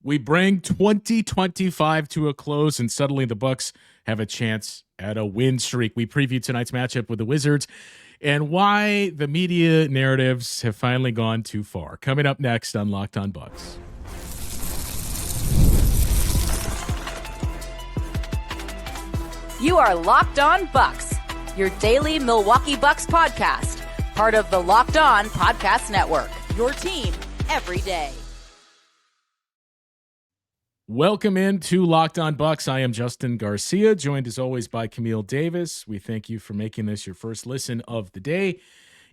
We bring 2025 to a close, and suddenly the Bucks have a chance at a win streak. We preview tonight's matchup with the Wizards and why the media narratives have finally gone too far. Coming up next on Locked On Bucks. You are Locked On Bucks, your daily Milwaukee Bucks podcast, part of the Locked On Podcast Network, your team every day. Welcome into Locked On Bucks. I am Justin Garcia, joined as always by Camille Davis. We thank you for making this your first listen of the day.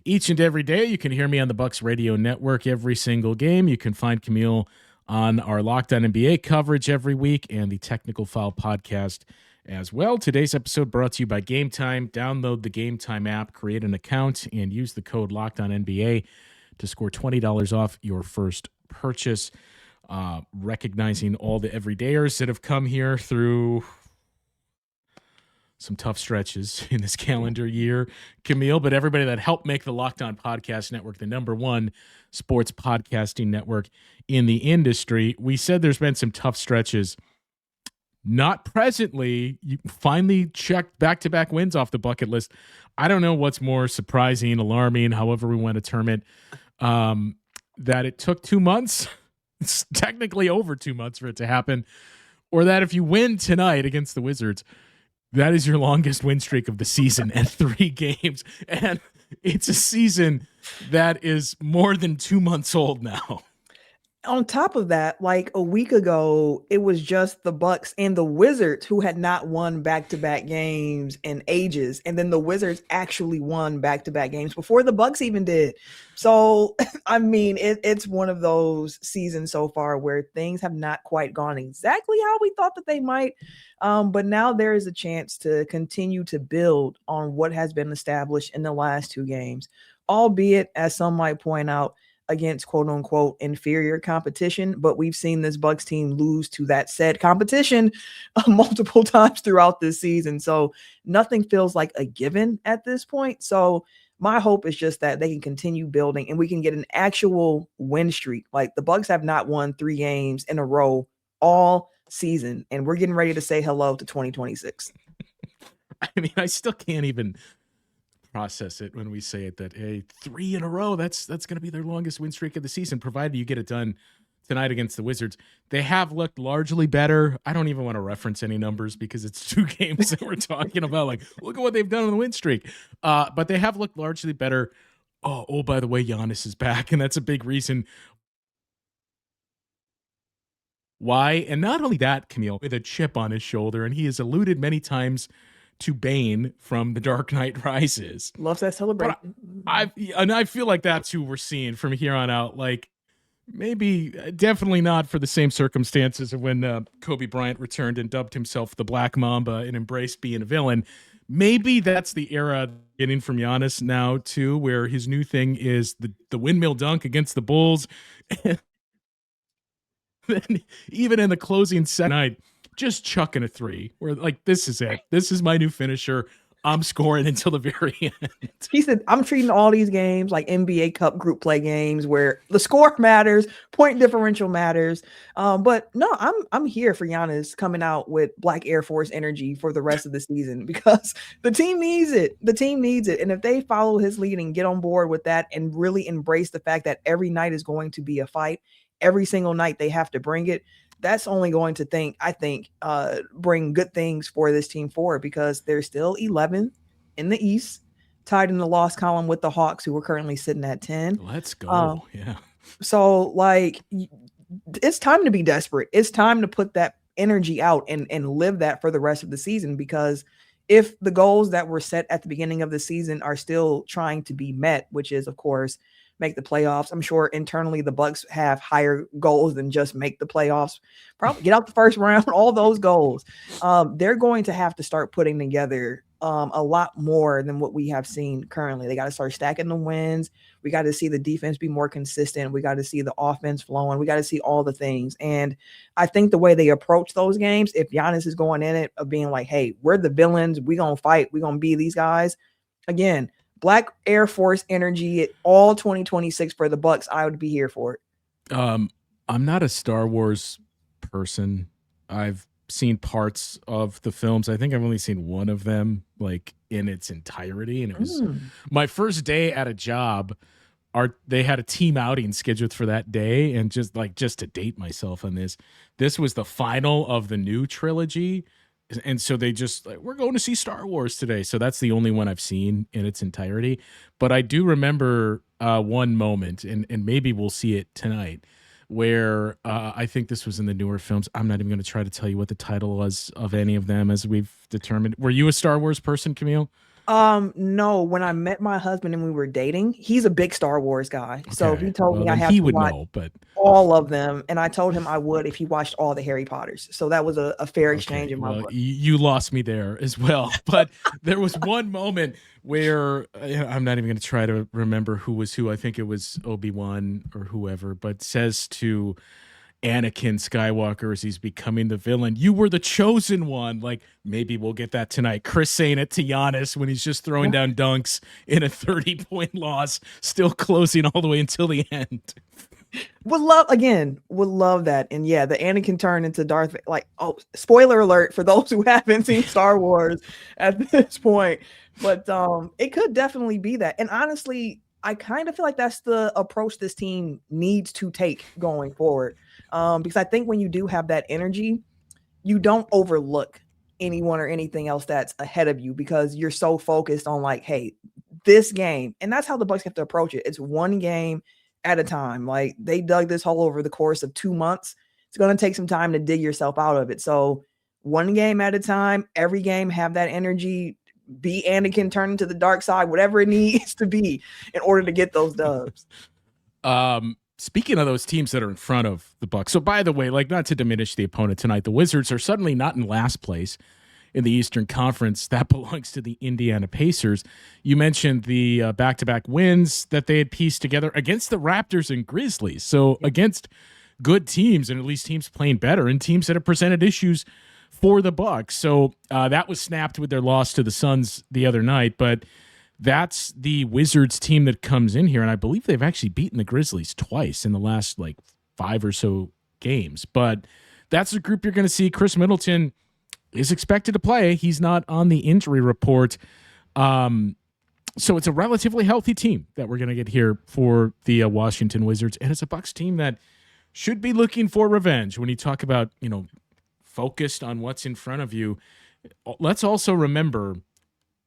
Each and every day, you can hear me on the Bucks Radio Network every single game. You can find Camille on our Locked On NBA coverage every week and the Technical Foul podcast as well. Today's episode brought to you by Game Time. Download the Game Time app, create an account, and use the code Locked On NBA to score $20 off your first purchase. Recognizing all the everydayers that have come here through some tough stretches in this calendar year, Camille, but everybody that helped make the Locked On Podcast Network the number one sports podcasting network in the industry. We said there's been some tough stretches. Not presently. You finally checked back-to-back wins off the bucket list. I don't know what's more surprising, alarming, however we want to term it, that it took 2 months. It's technically over 2 months for it to happen, or that if you win tonight against the Wizards, that is your longest win streak of the season at 3 games. And it's a season that is more than 2 months old now. On top of that, like a week ago, it was just the Bucks and the Wizards who had not won back-to-back games in ages. And then the Wizards actually won back-to-back games before the Bucks even did. So, I mean, it's one of those seasons so far where things have not quite gone exactly how we thought that they might. But now there is a chance to continue to build on what has been established in the last 2 games, albeit, as some might point out, against quote unquote inferior competition. But we've seen this Bucks team lose to that said competition multiple times throughout this season. So nothing feels like a given at this point. So my hope is just that they can continue building and we can get an actual win streak. Like the Bucks have not won 3 games in a row all season, and we're getting ready to say hello to 2026. I mean, I still can't even process it when we say it that, hey, 3 in a row, that's going to be their longest win streak of the season, provided you get it done tonight against the Wizards. They have looked largely better. I don't even want to reference any numbers because it's 2 games that we're talking about. Like, look at what they've done on the win streak. But they have looked largely better. Oh, by the way, Giannis is back, and that's a big reason why. And not only that, Camille, with a chip on his shoulder, and he has alluded many times to Bane from The Dark Knight Rises. Loves that celebration. I feel like that's who we're seeing from here on out. Like, maybe, definitely not for the same circumstances of when Kobe Bryant returned and dubbed himself the Black Mamba and embraced being a villain. Maybe that's the era getting from Giannis now, too, where his new thing is the windmill dunk against the Bulls. And then even in the closing set night, just chucking a 3. Where like, this is it. This is my new finisher. I'm scoring until the very end. He said, I'm treating all these games like NBA Cup group play games where the score matters, point differential matters. But no, I'm here for Giannis coming out with Black Air Force energy for the rest of the season because the team needs it. The team needs it. And if they follow his lead and get on board with that and really embrace the fact that every night is going to be a fight, every single night they have to bring it, that's only going to bring good things for this team forward because they're still 11th in the East, tied in the loss column with the Hawks, who are currently sitting at 10. Let's go. Yeah. So, like, it's time to be desperate. It's time to put that energy out and live that for the rest of the season because if the goals that were set at the beginning of the season are still trying to be met, which is, of course, make the playoffs. I'm sure internally the Bucks have higher goals than just make the playoffs, probably get out the first round, all those goals. They're going to have to start putting together a lot more than what we have seen currently. They got to start stacking the wins. We got to see the defense be more consistent. We got to see the offense flowing. We got to see all the things. And I think the way they approach those games, if Giannis is going in it of being like, hey, we're the villains, we're going to fight, we're going to be these guys. Again, Black Air Force energy at all 2026 for the Bucks. I would be here for it. I'm not a Star Wars person. I've seen parts of the films. I think I've only seen one of them like in its entirety, and it was my first day at a job. They had a team outing scheduled for that day, and just to date myself on this was the final of the new trilogy, and so they just we're going to see Star Wars today. So that's the only one I've seen in its entirety. But I do remember one moment, and maybe we'll see it tonight, where I think this was in the newer films. I'm not even going to try to tell you what the title was of any of them, as we've determined. Were you a Star Wars person, Camille? No. When I met my husband and we were dating, he's a big Star Wars guy. So Okay. he told me I then had he to would watch know, but all of them, and I told him I would if he watched all the Harry Potters. So that was a fair exchange in my book. You lost me there as well. But there was one moment where I'm not even going to try to remember who was who. I think it was Obi-Wan or whoever, but says to Anakin Skywalker as he's becoming the villain, "You were the chosen one." Like, maybe we'll get that tonight. Chris saying it to Giannis when he's just throwing down dunks in a 30-point loss, still closing all the way until the end. Would love that. And yeah, the Anakin turn into Darth, spoiler alert for those who haven't seen Star Wars at this point. But it could definitely be that. And honestly, I kind of feel like that's the approach this team needs to take going forward. Because I think when you do have that energy, you don't overlook anyone or anything else that's ahead of you, because you're so focused on hey, this game. And that's how the Bucks have to approach it. It's one game at a time. Like, they dug this hole over the course of 2 months. It's going to take some time to dig yourself out of it. So one game at a time, every game, have that energy, be Anakin, turn into the dark side, whatever it needs to be in order to get those dubs. Speaking of those teams that are in front of the Bucks. So by the way, not to diminish the opponent tonight, the Wizards are suddenly not in last place in the Eastern Conference. That belongs to the Indiana Pacers. You mentioned the back-to-back wins that they had pieced together against the Raptors and Grizzlies. So against good teams, and at least teams playing better, and teams that have presented issues for the Bucks. So that was snapped with their loss to the Suns the other night. But that's the Wizards team that comes in here, and I believe they've actually beaten the Grizzlies twice in the last 5 or so games. But that's the group you're going to see. Chris Middleton is expected to play. He's not on the injury report. So it's a relatively healthy team that we're going to get here for the Washington Wizards, and it's a Bucks team that should be looking for revenge. When you talk about, focused on what's in front of you, let's also remember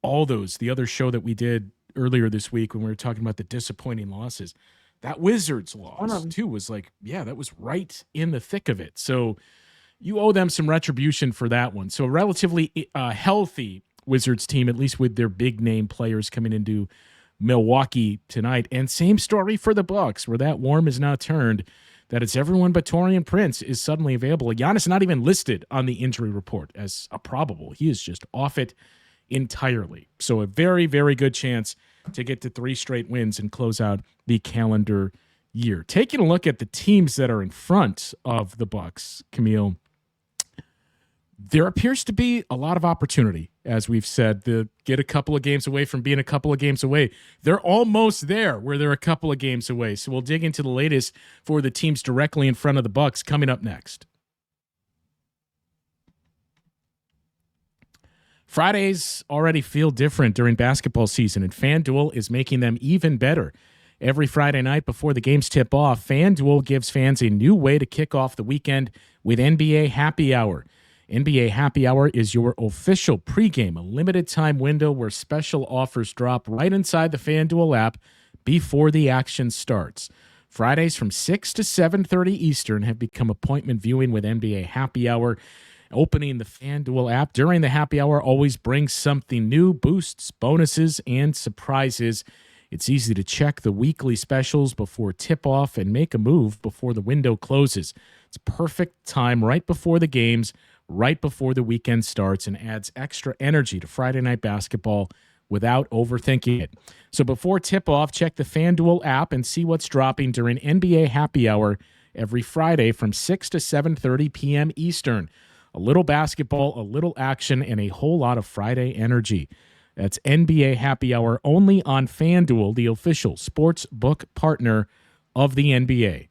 the other show that we did earlier this week when we were talking about the disappointing losses. That Wizards loss too was that was right in the thick of it. So you owe them some retribution for that one. So a relatively healthy Wizards team, at least with their big name players coming into Milwaukee tonight. And same story for the Bucks, where that worm is now turned, that it's everyone but Taurean Prince is suddenly available. Giannis not even listed on the injury report as a probable. He is just off it entirely. So a very, very good chance to get to 3 straight wins and close out the calendar year. Taking a look at the teams that are in front of the Bucks, Camille, there appears to be a lot of opportunity, as we've said, to get a couple of games away from being a couple of games away. They're almost there where they're a couple of games away. So we'll dig into the latest for the teams directly in front of the Bucks coming up next. Fridays already feel different during basketball season, and FanDuel is making them even better. Every Friday night before the games tip off, FanDuel gives fans a new way to kick off the weekend with NBA Happy Hour. NBA Happy Hour is your official pregame, a limited-time window where special offers drop right inside the FanDuel app before the action starts. Fridays from 6 to 7:30 Eastern have become appointment viewing with NBA Happy Hour. Opening the FanDuel app during the happy hour always brings something new, boosts, bonuses, and surprises. It's easy to check the weekly specials before tip-off and make a move before the window closes. It's perfect time right before the games, right before the weekend starts, and adds extra energy to Friday night basketball without overthinking it. So before tip-off, check the FanDuel app and see what's dropping during NBA Happy Hour every Friday from 6 to 7:30 p.m. Eastern. A little basketball, a little action, and a whole lot of Friday energy. That's NBA Happy Hour only on FanDuel, the official sports book partner of the NBA.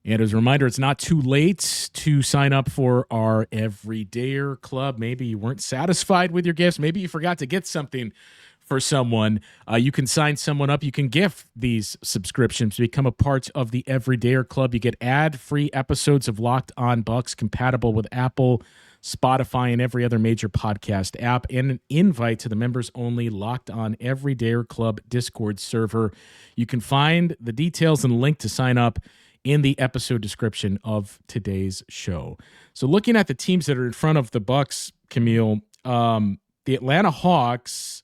And as a reminder, it's not too late to sign up for our Everydayer Club. Maybe you weren't satisfied with your gifts. Maybe you forgot to get something for someone. You can sign someone up. You can gift these subscriptions to become a part of the Everydayer Club. You get ad-free episodes of Locked On Bucks compatible with Apple, Spotify, and every other major podcast app, and an invite to the members-only Locked On Everydayer Club Discord server. You can find the details and link to sign up in the episode description of today's show. So looking at the teams that are in front of the Bucks, Camille, the Atlanta Hawks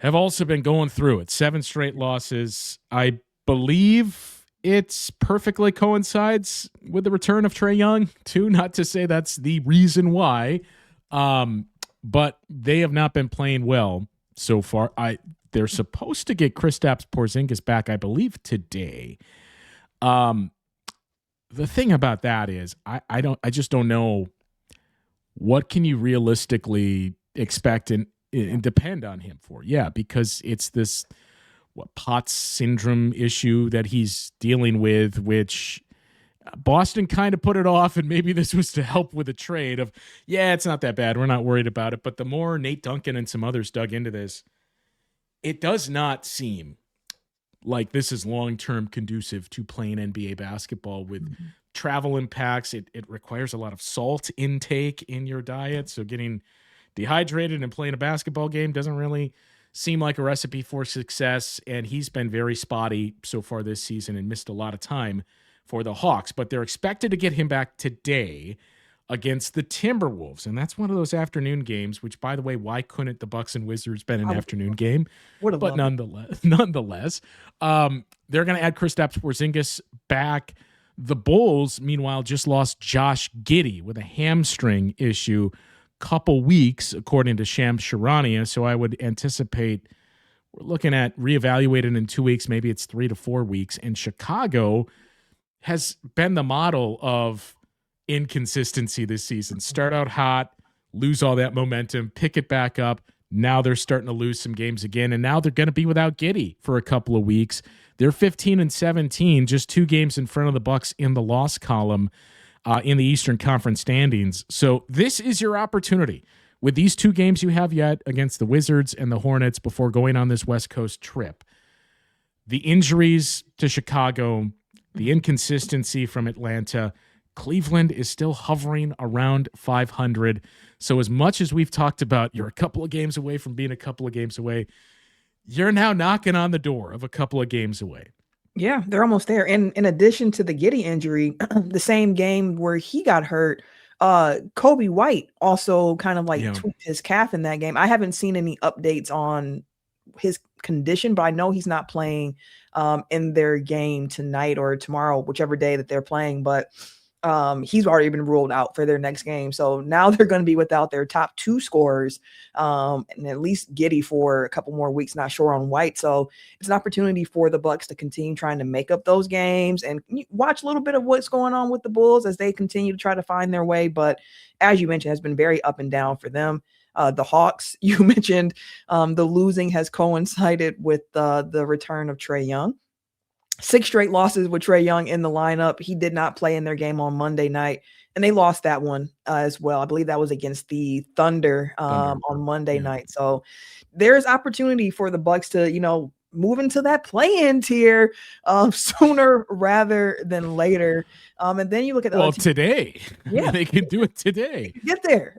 have also been going through it. 7 straight losses. I believe it's perfectly coincides with the return of Trae Young, too. Not to say that's the reason why, but they have not been playing well so far. They're supposed to get Kristaps Porzingis back, I believe, today. The thing about that is I just don't know what can you realistically expect and depend on him for. Yeah, because it's this Potts syndrome issue that he's dealing with, which Boston kind of put it off, and maybe this was to help with a trade of, yeah, it's not that bad. We're not worried about it. But the more Nate Duncan and some others dug into this, it does not seem like this is long-term conducive to playing NBA basketball with travel impacts. It requires a lot of salt intake in your diet. So getting dehydrated and playing a basketball game doesn't really seem like a recipe for success. And he's been very spotty so far this season and missed a lot of time for the Hawks. But they're expected to get him back today against the Timberwolves. And that's one of those afternoon games, which, by the way, why couldn't the Bucks and Wizards been an afternoon game? But nonetheless, they're going to add Kristaps Porzingis back. The Bulls, meanwhile, just lost Josh Giddey with a hamstring issue couple weeks, according to Shams Charania. So I would anticipate we're looking at reevaluating in 2 weeks. Maybe it's 3 to 4 weeks. And Chicago has been the model of inconsistency this season. Start out hot, lose all that momentum, pick it back up. Now they're starting to lose some games again, and now they're going to be without Giddey for a couple of weeks. They're 15-17, just 2 games in front of the Bucks in the loss column in the Eastern Conference standings. So this is your opportunity with these 2 games you have yet against the Wizards and the Hornets before going on this West Coast trip. The injuries to Chicago, the inconsistency from Atlanta, Cleveland is still hovering around 500. So as much as we've talked about, you're a couple of games away from being a couple of games away, you're now knocking on the door of a couple of games away. Yeah, they're almost there. And in addition to the Giddey injury, the same game where he got hurt, Kobe White also kind of tweaked his calf in that game. I haven't seen any updates on his condition, but I know he's not playing in their game tonight or tomorrow, whichever day that they're playing. But he's already been ruled out for their next game. So now they're going to be without their top 2 scorers and at least Giddey for a couple more weeks, not sure on White. So it's an opportunity for the Bucks to continue trying to make up those games and watch a little bit of what's going on with the Bulls as they continue to try to find their way. But as you mentioned, has been very up and down for them. The Hawks, you mentioned the losing has coincided with the return of Trae Young. 6 straight losses with Trae Young in the lineup. He did not play in their game on Monday night, and they lost that one as well. I believe that was against the Thunder on Monday night. So there's opportunity for the Bucks to, move into that play-in tier sooner rather than later. And then you look at today. Yeah, they could do it today.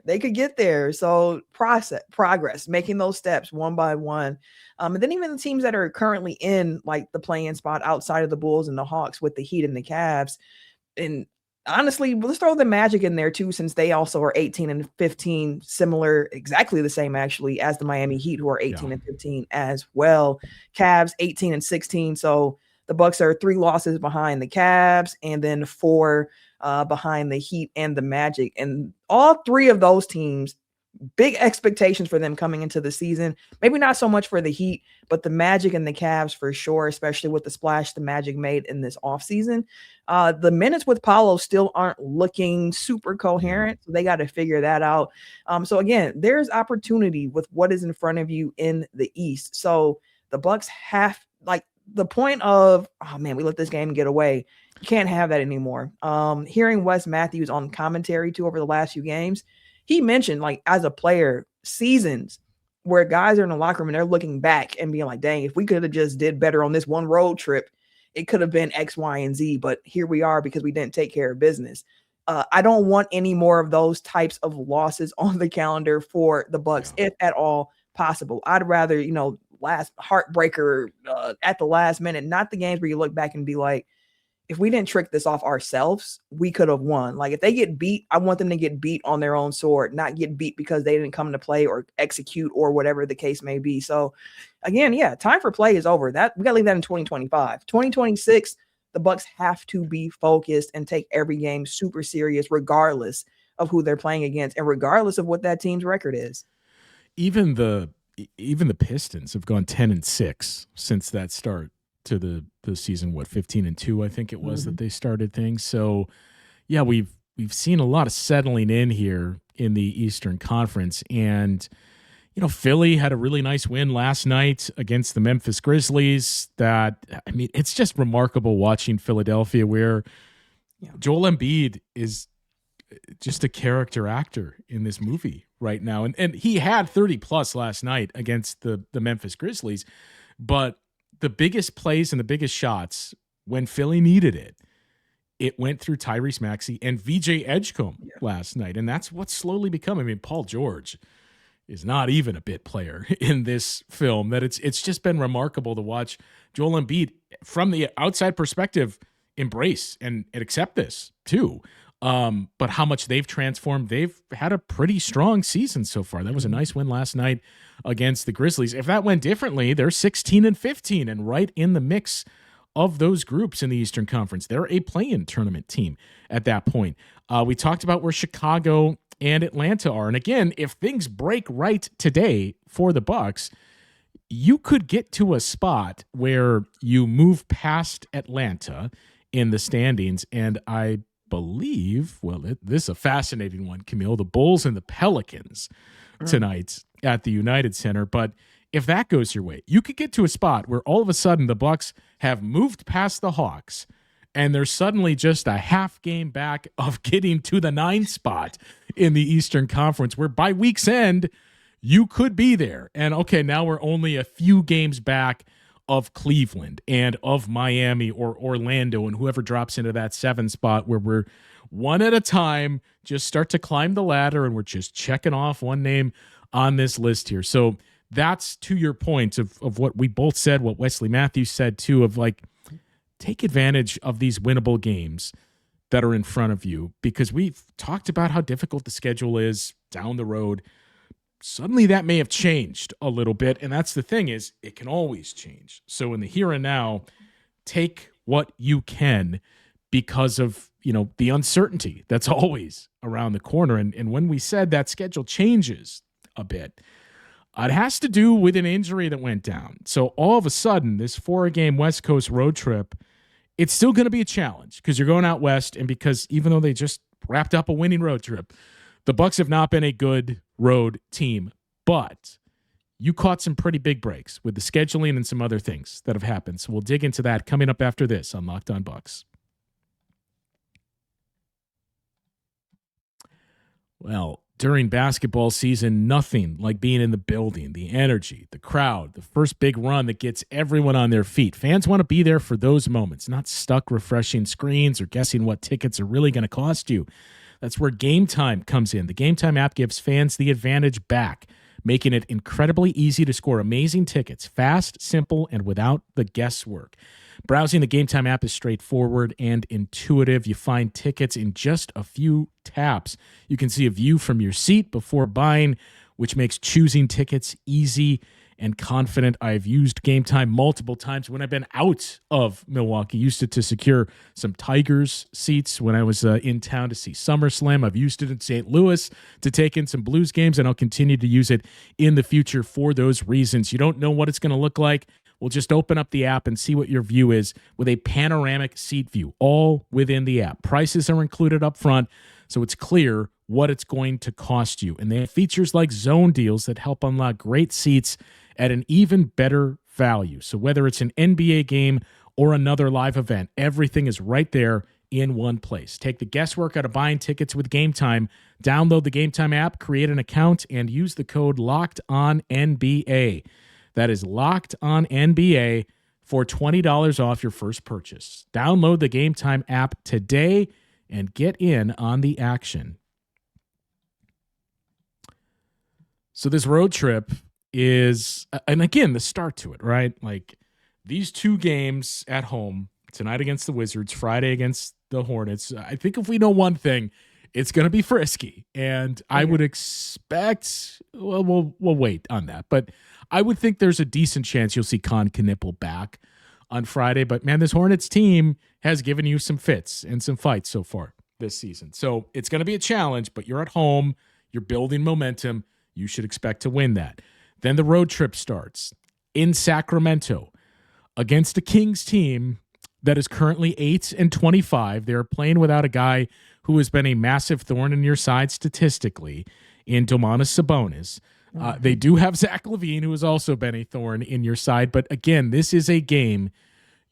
They could get there. So progress, making those steps one by one. And then even the teams that are currently in the play-in spot outside of the Bulls and the Hawks with the Heat and the Cavs. And honestly, let's throw the Magic in there too, since they also are 18-15, similar, exactly the same actually as the Miami Heat, who are 18-15 as well. Cavs 18-16. So the Bucks are 3 losses behind the Cavs and then 4 behind the Heat and the Magic. And all 3 of those teams, big expectations for them coming into the season. Maybe not so much for the Heat, but the Magic and the Cavs for sure, especially with the splash the Magic made in this offseason. The minutes with Paolo still aren't looking super coherent, so they got to figure that out. So again, there's opportunity with what is in front of you in the East. So the Bucks have the point of, oh man, we let this game get away. You can't have that anymore. Hearing Wes Matthews on commentary too over the last few games, he mentioned like as a player, seasons where guys are in the locker room and they're looking back and being like, dang, if we could have just did better on this one road trip, it could have been X, Y, and Z, but here we are because we didn't take care of business. I don't want any more of those types of losses on the calendar for the Bucks, if at all possible. I'd rather, last heartbreaker at the last minute, not the games where you look back and be like, if we didn't trick this off ourselves, we could have won. Like if they get beat, I want them to get beat on their own sword, not get beat because they didn't come to play or execute or whatever the case may be. So again, yeah, time for play is over. That we got to leave that in 2025. 2026, the Bucks have to be focused and take every game super serious, regardless of who they're playing against and regardless of what that team's record is. Even the Pistons have gone 10-6 since that start to the season. 15-2 I think it was that they started things. So yeah, we've seen a lot of settling in here in the Eastern Conference, and Philly had a really nice win last night against the Memphis Grizzlies. It's just remarkable watching Philadelphia, where Joel Embiid is just a character actor in this movie right now. And he had 30 plus last night against the Memphis Grizzlies, but the biggest plays and the biggest shots when Philly needed it went through Tyrese Maxey and VJ Edgecombe last night. And that's what's slowly become. Paul George is not even a bit player in this film. That it's just been remarkable to watch Joel Embiid from the outside perspective embrace and accept this too. But how much they've transformed. They've had a pretty strong season so far. That was a nice win last night against the Grizzlies. If that went differently, they're 16-15 and right in the mix of those groups in the Eastern Conference. They're a play-in tournament team at that point. We talked about where Chicago and Atlanta are. And again, if things break right today for the Bucks, you could get to a spot where you move past Atlanta in the standings. And I believe, this is a fascinating one, Camille, the Bulls and the Pelicans tonight at the United Center. But if that goes your way, you could get to a spot where all of a sudden the Bucks have moved past the Hawks and they're suddenly just a half game back of getting to the 9 spot in the Eastern Conference, where by week's end, you could be there. And okay, now we're only a few games back of Cleveland and of Miami or Orlando and whoever drops into that 7 spot, where we're one at a time, just start to climb the ladder and we're just checking off one name on this list here. So that's to your point of what we both said, what Wesley Matthews said too, of like, take advantage of these winnable games that are in front of you, because we've talked about how difficult the schedule is down the road. Suddenly that may have changed a little bit. And that's the thing, is it can always change. So in the here and now, take what you can, because of, the uncertainty that's always around the corner. And when we said that schedule changes a bit, it has to do with an injury that went down. So all of a sudden, this 4-game West Coast road trip, it's still going to be a challenge because you're going out west, and because even though they just wrapped up a winning road trip, the Bucks have not been a good road team. But you caught some pretty big breaks with the scheduling and some other things that have happened. So we'll dig into that coming up after this on Locked On Bucks. Well, during basketball season, nothing like being in the building, the energy, the crowd, the first big run that gets everyone on their feet. Fans want to be there for those moments, not stuck refreshing screens or guessing what tickets are really going to cost you. That's where Game Time comes in. The Game Time app gives fans the advantage back, making it incredibly easy to score amazing tickets, fast, simple, and without the guesswork. Browsing the Game Time app is straightforward and intuitive. You find tickets in just a few taps. You can see a view from your seat before buying, which makes choosing tickets easy and confident. I've used Game Time multiple times when I've been out of Milwaukee. Used it to secure some Tigers seats when I was in town to see SummerSlam. I've used it in St. Louis to take in some Blues games, and I'll continue to use it in the future for those reasons. You don't know what it's going to look like? Well, just open up the app and see what your view is with a panoramic seat view, all within the app. Prices are included up front, so it's clear what it's going to cost you. And they have features like zone deals that help unlock great seats at an even better value. So whether it's an NBA game or another live event, everything is right there in one place. Take the guesswork out of buying tickets with Game Time. Download the Game Time app, create an account, and use the code LOCKEDONNBA. That is LOCKEDONNBA for $20 off your first purchase. Download the Game Time app today and get in on the action. So this road trip is, and again, the start to it, right? Like these two games at home, tonight against the Wizards, Friday against the Hornets. I think if we know one thing, it's going to be frisky. And I would expect, well, we'll wait on that. But I would think there's a decent chance you'll see Con Knipple back on Friday. But, man, this Hornets team has given you some fits and some fights so far this season. So it's going to be a challenge, but you're at home. You're building momentum. You should expect to win that. Then the road trip starts in Sacramento against a Kings team that is currently 8-25. They're playing without a guy who has been a massive thorn in your side statistically in Domantas Sabonis. They do have Zach LaVine, who has also been a thorn in your side. But again, this is a game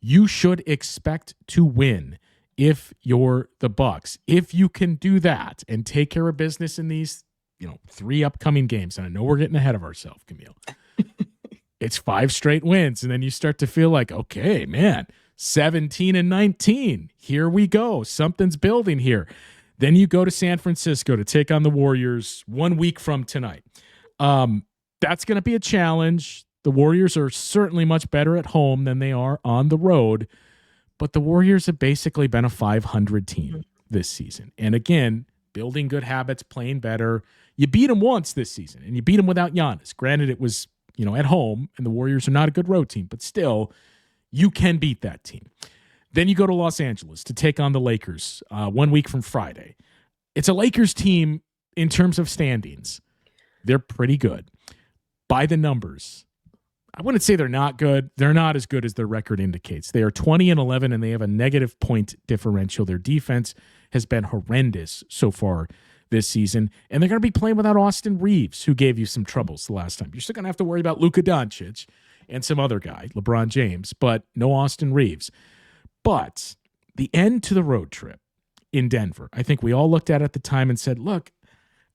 you should expect to win if you're the Bucks. If you can do that and take care of business in these, 3 upcoming games, and I know we're getting ahead of ourselves, Camille. It's 5 straight wins, and then you start to feel like, okay, man, 17-19. Here we go. Something's building here. Then you go to San Francisco to take on the Warriors 1 week from tonight. That's going to be a challenge. The Warriors are certainly much better at home than they are on the road, but the Warriors have basically been a 500 team this season. And again, building good habits, playing better. You beat them once this season, and you beat them without Giannis. Granted, it was, at home, and the Warriors are not a good road team, but still, you can beat that team. Then you go to Los Angeles to take on the Lakers 1 week from Friday. It's a Lakers team in terms of standings. They're pretty good. By the numbers, I wouldn't say they're not good. They're not as good as their record indicates. They are 20-11, and they have a negative point differential. Their defense has been horrendous so far this season, and they're going to be playing without Austin Reeves, who gave you some troubles the last time. You're still going to have to worry about Luka Doncic and some other guy, LeBron James, but no Austin Reeves. But the end to the road trip in Denver, I think we all looked at the time and said, look,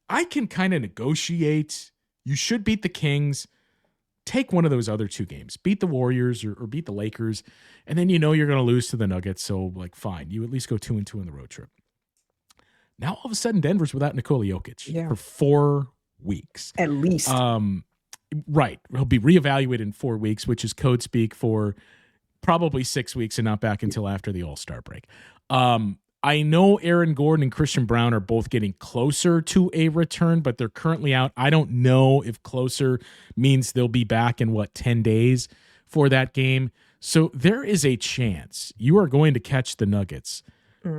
I can kind of negotiate. You should beat the Kings. Take one of those other 2 games. Beat the Warriors or beat the Lakers, and then you're going to lose to the Nuggets, so, fine. You at least go 2-2 on the road trip. Now, all of a sudden, Denver's without Nikola Jokic for 4 weeks. At least. Right. He'll be reevaluated in 4 weeks, which is code speak for probably 6 weeks and not back until after the All-Star break. I know Aaron Gordon and Christian Brown are both getting closer to a return, but they're currently out. I don't know if closer means they'll be back in, 10 days for that game. So there is a chance you are going to catch the Nuggets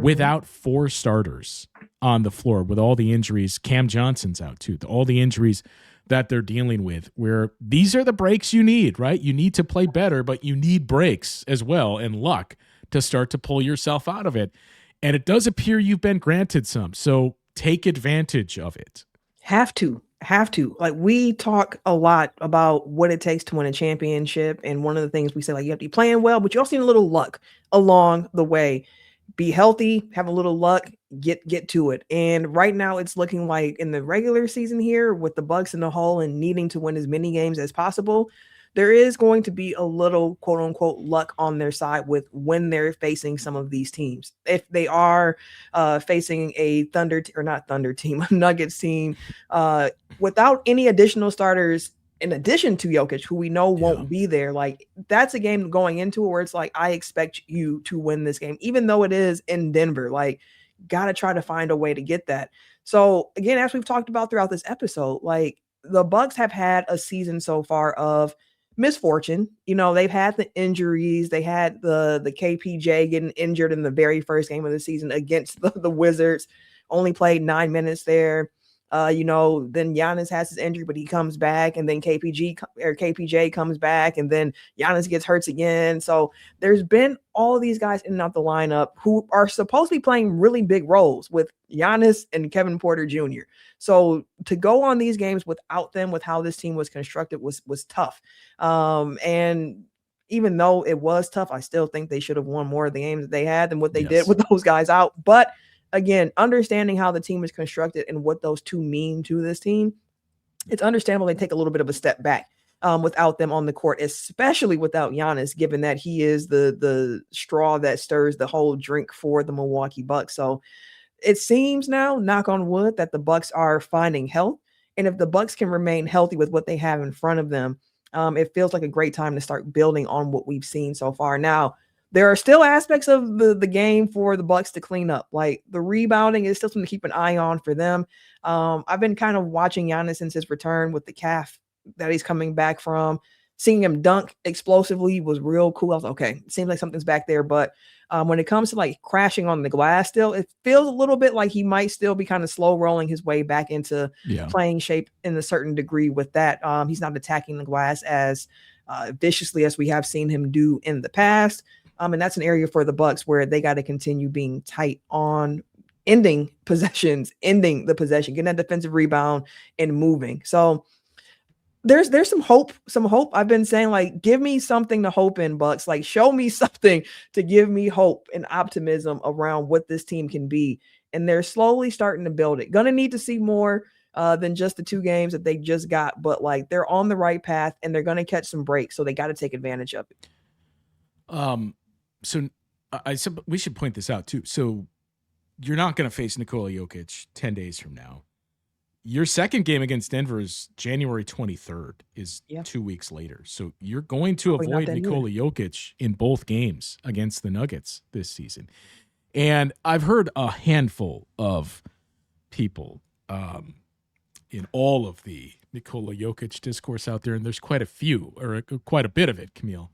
without 4 starters on the floor with all the injuries. Cam Johnson's out too. All the injuries that they're dealing with, where these are the breaks you need, right? You need to play better, but you need breaks as well and luck to start to pull yourself out of it. And it does appear you've been granted some, so take advantage of it. Have to. Like, we talk a lot about what it takes to win a championship, and one of the things we say, you have to be playing well, but you also need a little luck along the way. Be healthy, have a little luck, get to it. And right now it's looking like in the regular season here, with the Bucks in the hole and needing to win as many games as possible, there is going to be a little quote unquote luck on their side with when they're facing some of these teams. If they are facing a Nuggets team without any additional starters in addition to Jokic, who we know won't be there, that's a game going into it where it's I expect you to win this game, even though it is in Denver. Got to try to find a way to get that. So again, as we've talked about throughout this episode, the Bucks have had a season so far of misfortune. They've had the injuries. They had the KPJ getting injured in the very first game of the season against the Wizards, only played 9 minutes there. Then Giannis has his injury, but he comes back, and then KPJ comes back, and then Giannis gets hurt again. So there's been all of these guys in and out the lineup who are supposed to be playing really big roles with Giannis and Kevin Porter Jr. So to go on these games without them, with how this team was constructed, was tough. And even though it was tough, I still think they should have won more of the games that they had than what they did with those guys out. But again, understanding how the team is constructed and what those two mean to this team, it's understandable they take a little bit of a step back without them on the court, especially without Giannis, given that he is the straw that stirs the whole drink for the Milwaukee Bucks. So it seems now, knock on wood, that the Bucks are finding health. And if the Bucks can remain healthy with what they have in front of them, it feels like a great time to start building on what we've seen so far. Now, there are still aspects of the game for the Bucks to clean up. Like the rebounding is still something to keep an eye on for them. I've been kind of watching Giannis since his return with the calf that he's coming back from. Seeing him dunk explosively was real cool. I was like, okay, it seems like something's back there. But when it comes to like crashing on the glass still, it feels a little bit like he might still be kind of slow rolling his way back into playing shape in a certain degree with that. He's not attacking the glass as viciously as we have seen him do in the past. And that's an area for the Bucks where they got to continue being tight on ending possessions, ending the possession, getting that defensive rebound and moving. So there's some hope. I've been saying, like, give me something to hope in, Bucks. Like, show me something to give me hope and optimism around what this team can be. And they're slowly starting to build it. Gonna need to see more than just the 2 games that they just got, but like they're on the right path and they're gonna catch some breaks. So they got to take advantage of it. So I said we should point this out too. So you're not going to face Nikola Jokic 10 days from now. Your second game against Denver is January 23rd, is 2 weeks later. So you're going to avoid Nikola Jokic in both games against the Nuggets this season. And I've heard a handful of people in all of the Nikola Jokic discourse out there, and there's quite a few, or quite a bit of it, Camille.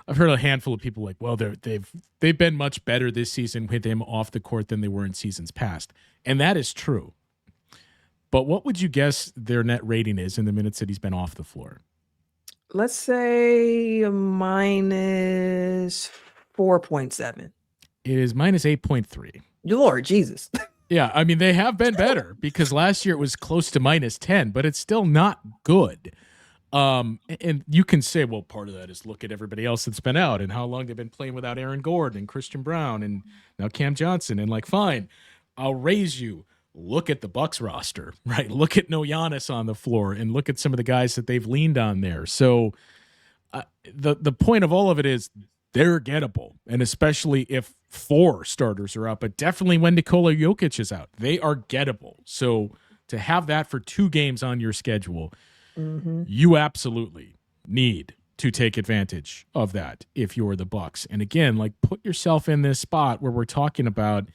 I've heard a handful of people like, well, they've been much better this season with him off the court than they were in seasons past. And that is true. But what would you guess their net rating is in the minutes that he's been off the floor? Let's say a minus 4.7. It is minus 8.3. Your Lord Jesus. Yeah, I mean, they have been better because last year it was close to minus 10, but it's still not good. And you can say, well, part of that is look at everybody else that's been out and how long they've been playing without Aaron Gordon and Christian Brown and now Cam Johnson. And like, fine, I'll raise you. Look at the Bucks roster, right? Look at no Giannis on the floor and look at some of the guys that they've leaned on there. So the point of all of it is they're gettable. And especially if 4 starters are out, but definitely when Nikola Jokic is out, they are gettable. So to have that for 2 games on your schedule, you absolutely need to take advantage of that if you're the Bucks. And again, like, put yourself in this spot where we're talking about,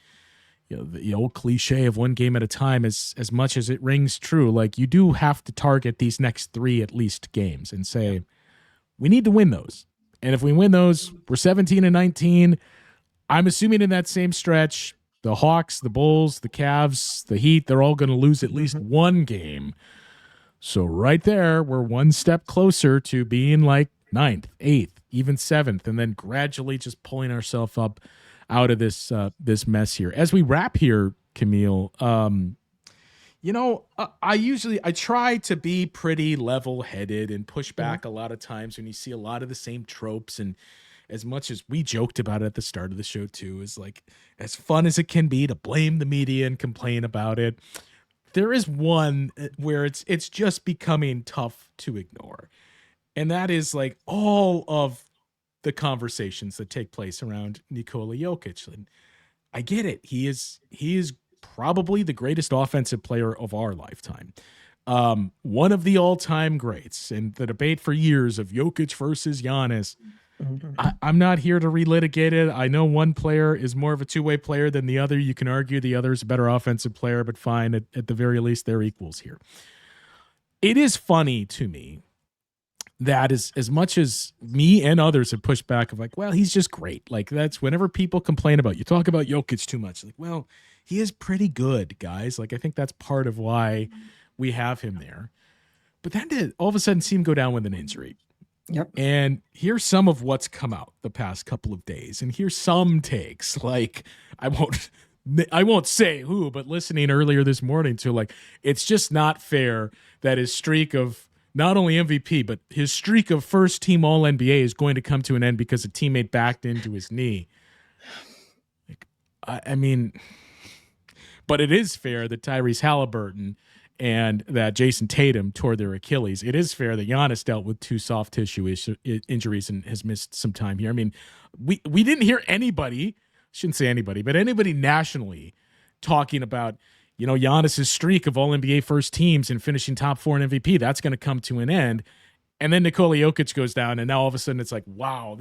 the old cliche of one game at a time, as much as it rings true. Like, you do have to target these next 3 at least games and say, we need to win those. And if we win those, we're 17-19. I'm assuming in that same stretch, the Hawks, the Bulls, the Cavs, the Heat, they're all going to lose at least one game. So right there, we're one step closer to being like 9th, 8th, even 7th, and then gradually just pulling ourselves up out of this mess here. As we wrap here, Camille, I try to be pretty level-headed and push back a lot of times when you see a lot of the same tropes. And as much as we joked about it at the start of the show too, is like, as fun as it can be to blame the media and complain about it, there is one where it's just becoming tough to ignore. And that is like all of the conversations that take place around Nikola Jokic. And I get it. He is probably the greatest offensive player of our lifetime. One of the all-time greats. And the debate for years of Jokic versus Giannis, I'm not here to relitigate it. I know one player is more of a two-way player than the other. You can argue the other is a better offensive player, but fine. At the very least, they're equals here. It is funny to me that is, as much as me and others have pushed back of like, well, he's just great. Like that's whenever people complain about, you talk about Jokic too much. Like, well, he is pretty good, guys. Like I think that's part of why we have him there. But then to all of a sudden see him go down with an injury. Yep. And here's some of what's come out the past couple of days. And here's some takes. Like I won't say who, but listening earlier this morning to like, it's just not fair that his streak of not only MVP, but his streak of first team All NBA is going to come to an end because a teammate backed into his knee. Like, I mean, but it is fair that Tyrese Halliburton and that Jason Tatum tore their Achilles. It is fair that Giannis dealt with 2 soft tissue injuries and has missed some time here. I mean, we didn't hear anybody, shouldn't say anybody, but anybody nationally talking about, you know, Giannis's streak of all NBA first teams and finishing top 4 in MVP. That's going to come to an end. And then Nikola Jokic goes down, and now all of a sudden it's like, wow,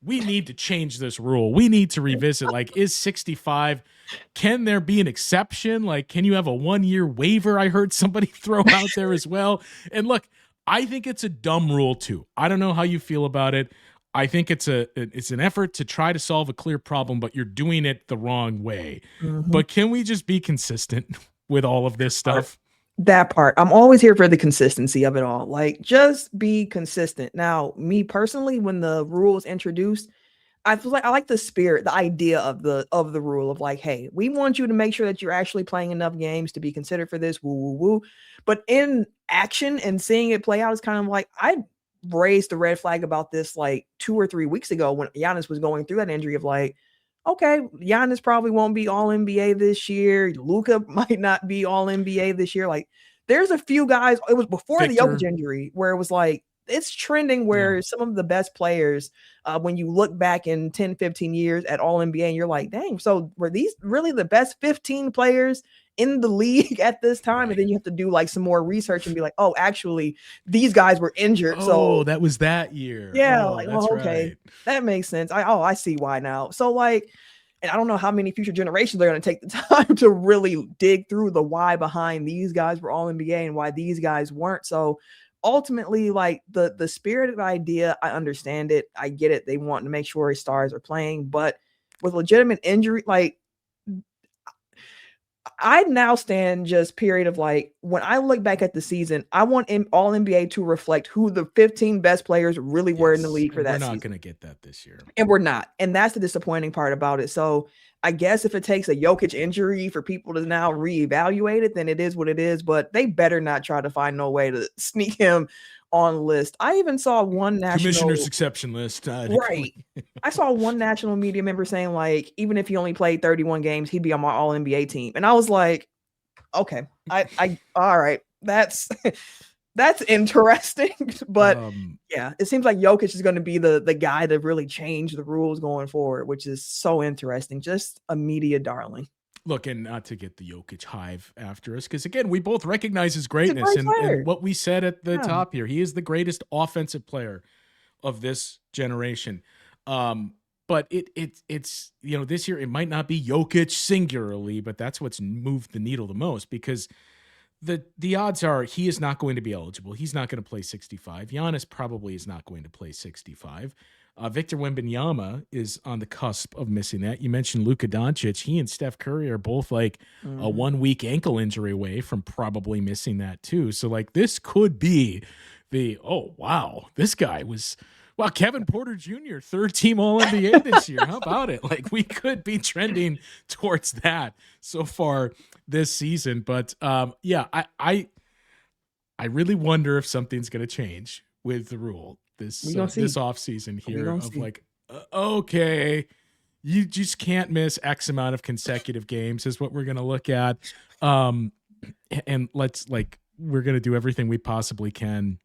we need to change this rule. We need to revisit, like, is 65, can there be an exception? Like, can you have a 1-year waiver? I heard somebody throw out there as well. And look, I think it's a dumb rule too. I don't know how you feel about it. I think it's an effort to try to solve a clear problem, but you're doing it the wrong way. Mm-hmm. But can we just be consistent with all of this stuff? That part. I'm always here for the consistency of it all. Like, just be consistent. Now, me personally, when the rule is introduced, I feel like I like the spirit, the idea of the rule of like, hey, we want you to make sure that you're actually playing enough games to be considered for this. Woo, woo, woo. But in action and seeing it play out is kind of like, I raised the red flag about this like 2 or 3 weeks ago when Giannis was going through that injury of like, okay, Giannis probably won't be all NBA this year. Luka might not be all NBA this year. Like there's a few guys, it was before the Jokic injury where it was like, it's trending where some of the best players, when you look back in 10, 15 years at all NBA and you're like, dang, so were these really the best 15 players in the league at this time? Right. And then you have to do like some more research and be like, oh, actually these guys were injured. Oh, so that was that year. Yeah. Oh, like, oh, okay. Right. That makes sense. I see why now. So like, and I don't know how many future generations are going to take the time to really dig through the why behind these guys were all NBA and why these guys weren't. So ultimately, like the spirit of the idea, I understand it. I get it. They want to make sure his stars are playing, but with legitimate injury, like I now stand just period of like, when I look back at the season, I want all NBA to reflect who the 15 best players really were in the league for that season. We're not going to get that this year. And we're not. And that's the disappointing part about it. So I guess if it takes a Jokic injury for people to now reevaluate it, then it is what it is. But they better not try to find no way to sneak him on list. I even saw one national commissioner's exception list. Right. I saw one national media member saying like, even if he only played 31 games, he'd be on my all NBA team. And I was like, okay, I all right. That's interesting. But yeah, it seems like Jokic is going to be the guy to really change the rules going forward, which is so interesting. Just a media darling. Look, and not to get the Jokic hive after us, because again, we both recognize his greatness and what we said at the top here. He is the greatest offensive player of this generation. But it's you know, this year it might not be Jokic singularly, but that's what's moved the needle the most, because the odds are he is not going to be eligible. He's not going to play 65. Giannis probably is not going to play 65. Victor Wembanyama is on the cusp of missing that. You mentioned Luka Doncic. He and Steph Curry are both like a 1-week ankle injury away from probably missing that too. So like this could be oh, wow, this guy was, wow, Kevin Porter Jr., third team All-NBA this year. How about it? Like we could be trending towards that so far this season. But yeah, I really wonder if something's going to change with the rule this off season here of like, okay, you just can't miss X amount of consecutive games is what we're going to look at. And let's like, we're going to do everything we possibly can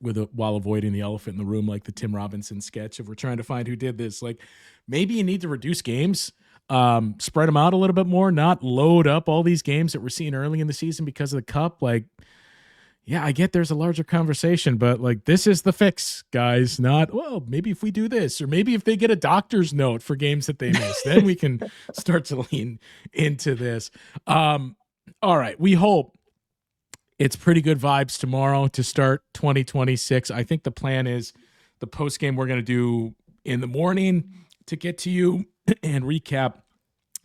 while avoiding the elephant in the room, like the Tim Robinson sketch. If we're trying to find who did this, like maybe you need to reduce games, spread them out a little bit more, not load up all these games that we're seeing early in the season because of the cup. Like, yeah, I get there's a larger conversation, but like this is the fix, guys. Not, well, maybe if we do this, or maybe if they get a doctor's note for games that they miss, then we can start to lean into this. All right, we hope It's pretty good vibes tomorrow to start 2026. I think the plan is the post game we're going to do in the morning to get to you and recap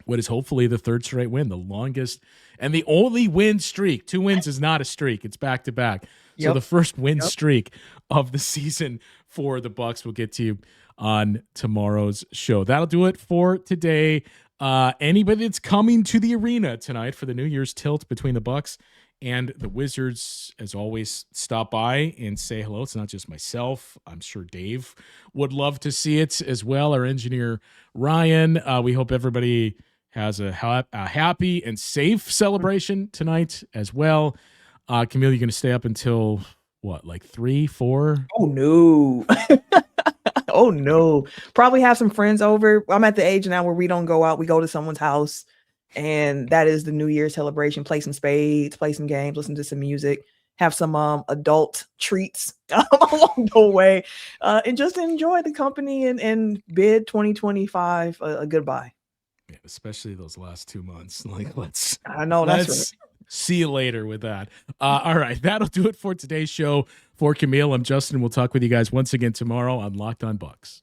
what is hopefully the third straight win, the longest and the only win streak. 2 wins is not a streak. It's back to back. So the first win streak of the season for the Bucks. We'll get to you on tomorrow's show. That'll do it for today. Anybody that's coming to the arena tonight for the New Year's tilt between the Bucks and the Wizards, as always, stop by and say hello. It's not just myself. I'm sure Dave would love to see it as well. Our engineer, Ryan. We hope everybody has a happy and safe celebration tonight as well. Camille, you're going to stay up until what, like 3, 4? Oh, no. Oh, no. Probably have some friends over. I'm at the age now where we don't go out. We go to someone's house. And that is the New Year's celebration. Play some spades, play some games, listen to some music, have some adult treats along the way, and just enjoy the company and bid 2025 a goodbye. Yeah, especially those last 2 months. Like, let's see you later with that. All right, that'll do it for today's show. For Camille, I'm Justin. We'll talk with you guys once again tomorrow on Locked On Bucks.